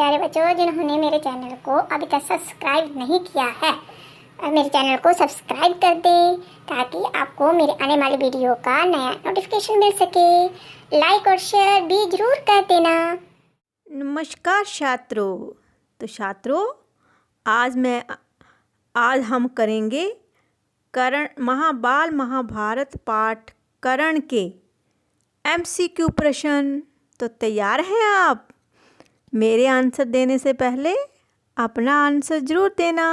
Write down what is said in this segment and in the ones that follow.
प्यारे बच्चों, जिन्होंने मेरे चैनल को अभी तक सब्सक्राइब नहीं किया है, मेरे चैनल को सब्सक्राइब कर दें ताकि आपको मेरे आने वाली वीडियो का नया नोटिफिकेशन मिल सके। लाइक और शेयर भी जरूर कर देना। नमस्कार छात्रों। तो छात्रों, आज हम करेंगे बाल महाभारत पाठ कर्ण के MCQ प्रश्न। तो तैयार हैं आप? मेरे आंसर देने से पहले अपना आंसर जरूर देना।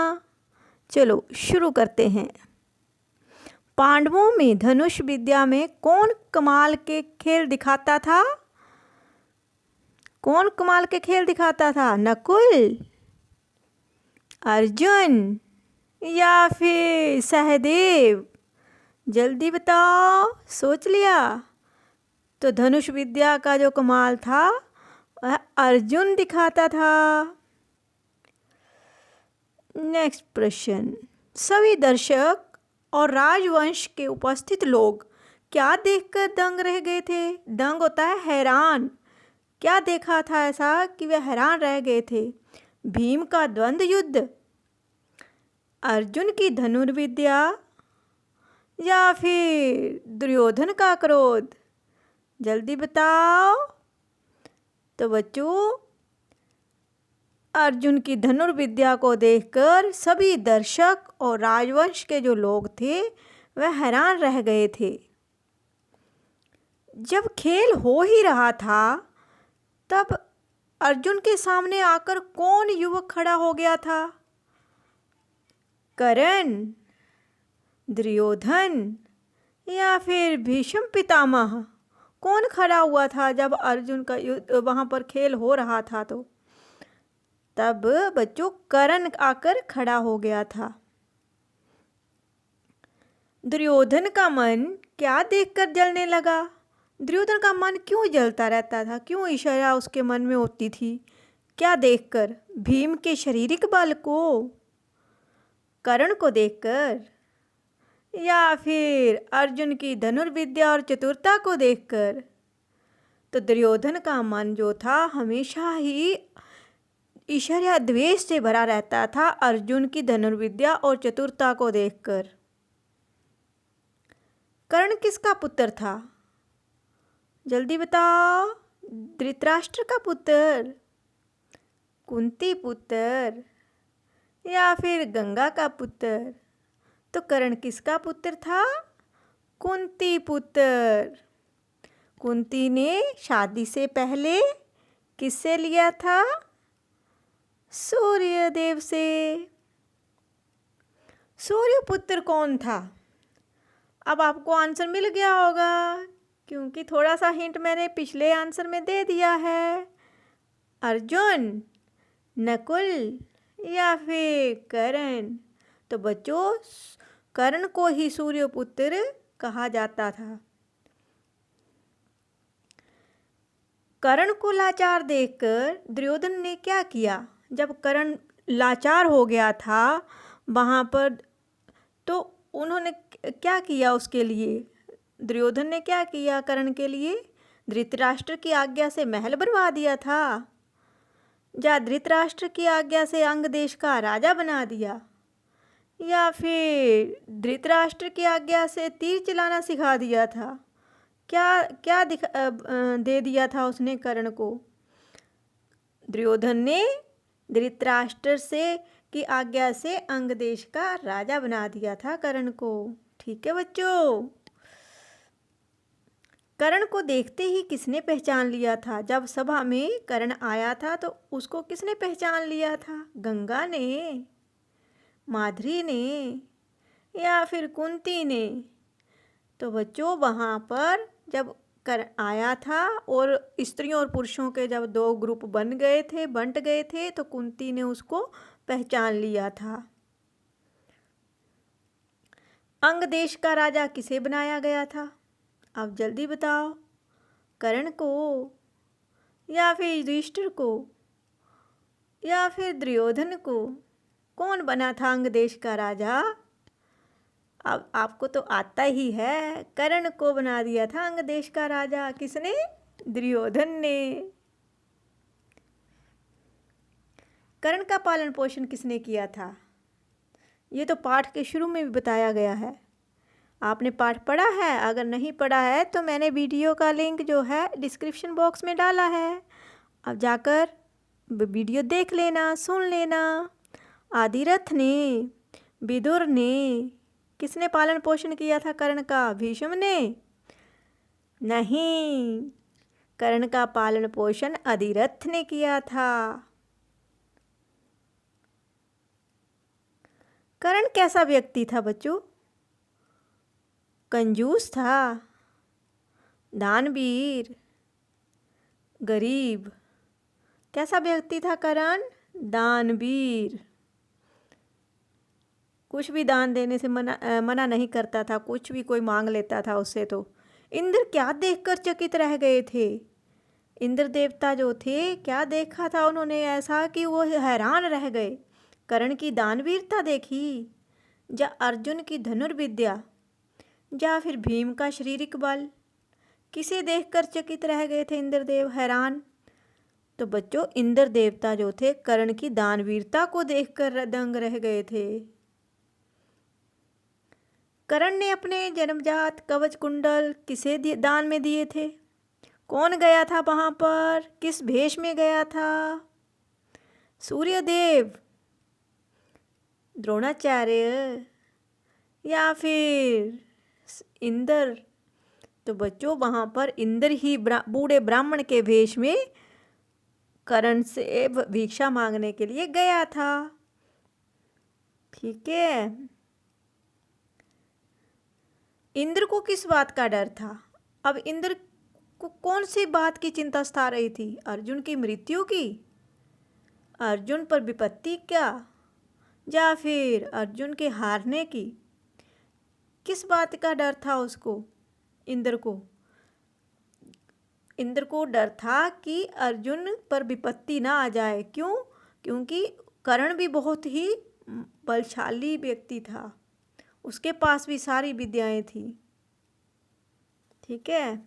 चलो शुरू करते हैं। पांडवों में धनुष विद्या में कौन कमाल के खेल दिखाता था? कौन कमाल के खेल दिखाता था? नकुल, अर्जुन या फिर सहदेव? जल्दी बताओ, सोच लिया? तो धनुष विद्या का जो कमाल था वह अर्जुन दिखाता था। नेक्स्ट प्रश्न। सभी दर्शक और राजवंश के उपस्थित लोग क्या देखकर दंग रह गए थे? दंग होता है हैरान। क्या देखा था ऐसा कि वे हैरान रह गए थे? भीम का द्वंद्व युद्ध, अर्जुन की धनुर्विद्या या फिर दुर्योधन का क्रोध? जल्दी बताओ। तो बच्चों, अर्जुन की धनुर्विद्या को देखकर सभी दर्शक और राजवंश के जो लोग थे वह हैरान रह गए थे। जब खेल हो ही रहा था तब अर्जुन के सामने आकर कौन युवक खड़ा हो गया था? कर्ण, दुर्योधन या फिर भीष्म पितामह? कौन खड़ा हुआ था जब अर्जुन का युद्ध वहाँ पर खेल हो रहा था? तो तब बच्चों कर्ण आकर खड़ा हो गया था। दुर्योधन का मन क्या देखकर जलने लगा? दुर्योधन का मन क्यों जलता रहता था? क्यों ईर्ष्या उसके मन में होती थी? क्या देखकर? भीम के शारीरिक बल को, कर्ण को देखकर, या फिर अर्जुन की धनुर्विद्या और चतुरता को देखकर? तो दुर्योधन का मन जो था हमेशा ही ईर्ष्या द्वेष से भरा रहता था अर्जुन की धनुर्विद्या और चतुरता को देखकर। कर्ण किसका पुत्र था? जल्दी बताओ। धृतराष्ट्र का पुत्र, कुंती पुत्र या फिर गंगा का पुत्र? तो कर्ण किसका पुत्र था? कुंती पुत्र। कुंती ने शादी से पहले किससे लिया था? सूर्यदेव से। सूर्यपुत्र कौन था? अब आपको आंसर मिल गया होगा क्योंकि थोड़ा सा हिंट मैंने पिछले आंसर में दे दिया है। अर्जुन, नकुल या फिर कर्ण? तो बच्चों, कर्ण को ही सूर्यपुत्र कहा जाता था। कर्ण को लाचार देखकर दुर्योधन ने क्या किया? जब कर्ण लाचार हो गया था वहाँ पर, तो उन्होंने क्या किया उसके लिए? दुर्योधन ने क्या किया कर्ण के लिए? धृतराष्ट्र की आज्ञा से महल बनवा दिया था, या धृतराष्ट्र की आज्ञा से अंग देश का राजा बना दिया, या फिर धृतराष्ट्र की आज्ञा से तीर चलाना सिखा दिया था? क्या क्या दे दिया था उसने कर्ण को? दुर्योधन ने धृतराष्ट्र की आज्ञा से अंग देश का राजा बना दिया था कर्ण को। ठीक है बच्चों। कर्ण को देखते ही किसने पहचान लिया था? जब सभा में कर्ण आया था तो उसको किसने पहचान लिया था? गंगा ने, माधुरी ने या फिर कुंती ने? तो बच्चों, वहाँ पर जब कर्ण आया था और स्त्रियों और पुरुषों के जब दो ग्रुप बंट गए थे तो कुंती ने उसको पहचान लिया था। अंग देश का राजा किसे बनाया गया था? अब जल्दी बताओ। कर्ण को या फिर युधिष्ठिर को या फिर दुर्योधन को? कौन बना था अंग देश का राजा? अब आपको तो आता ही है। कर्ण को बना दिया था अंग देश का राजा। किसने? दुर्योधन ने। कर्ण का पालन पोषण किसने किया था? ये तो पाठ के शुरू में भी बताया गया है। आपने पाठ पढ़ा है? अगर नहीं पढ़ा है तो मैंने वीडियो का लिंक जो है डिस्क्रिप्शन बॉक्स में डाला है, अब जाकर वीडियो देख लेना, सुन लेना। आदिरथ ने, विदुर ने, किसने पालन पोषण किया था कर्ण का? भीष्म ने? नहीं, कर्ण का पालन पोषण अधिरथ ने किया था। कर्ण कैसा व्यक्ति था बच्चों? कंजूस था, दानवीर, गरीब। कैसा व्यक्ति था कर्ण? दानवीर। कुछ भी दान देने से मना नहीं करता था, कुछ भी कोई मांग लेता था उससे। तो इंद्र क्या देखकर चकित रह गए थे? इंद्र देवता जो थे, क्या देखा था उन्होंने ऐसा कि वो हैरान रह गए। कर्ण की दानवीरता देखी, या अर्जुन की धनुर्विद्या, या फिर भीम का शारीरिक बल, किसे देखकर चकित रह गए थे इंद्रदेव हैरान? तो बच्चों, इंद्र देवता जो थे कर्ण की दानवीरता को देखकर दंग रह गए थे। कर्ण ने अपने जन्मजात कवच कुंडल किसे दान में दिए थे? कौन गया था वहां पर? किस भेष में गया था? सूर्यदेव, द्रोणाचार्य, या फिर इंद्र? तो बच्चों, वहां पर इंद्र ही बूढ़े ब्राह्मण के भेष में कर्ण से भिक्षा मांगने के लिए गया था। ठीक है। इंद्र को किस बात का डर था? अब इंद्र को कौन सी बात की चिंता सता रही थी? अर्जुन की मृत्यु की, अर्जुन पर विपत्ति क्या, या फिर अर्जुन के हारने की? किस बात का डर था उसको? इंद्र को डर था कि अर्जुन पर विपत्ति ना आ जाए। क्यों? क्योंकि कर्ण भी बहुत ही बलशाली व्यक्ति था, उसके पास भी सारी विद्याएं थी। ठीक है।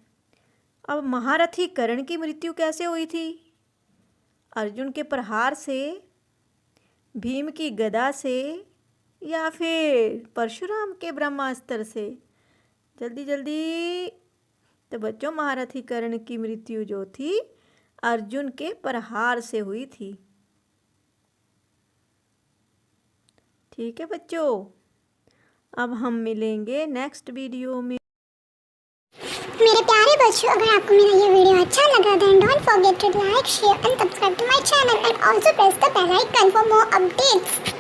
अब महारथी कर्ण की मृत्यु कैसे हुई थी? अर्जुन के प्रहार से, भीम की गदा से, या फिर परशुराम के ब्रह्मास्त्र से? जल्दी जल्दी। तो बच्चों, महारथी कर्ण की मृत्यु जो थी अर्जुन के प्रहार से हुई थी। ठीक है बच्चों, अब हम मिलेंगे नेक्स्ट वीडियो में। मेरे प्यारे बच्चों, अगर आपको मेरा ये वीडियो अच्छा लगा then don't forget to like, share and subscribe to my channel and also press the bell icon for more updates.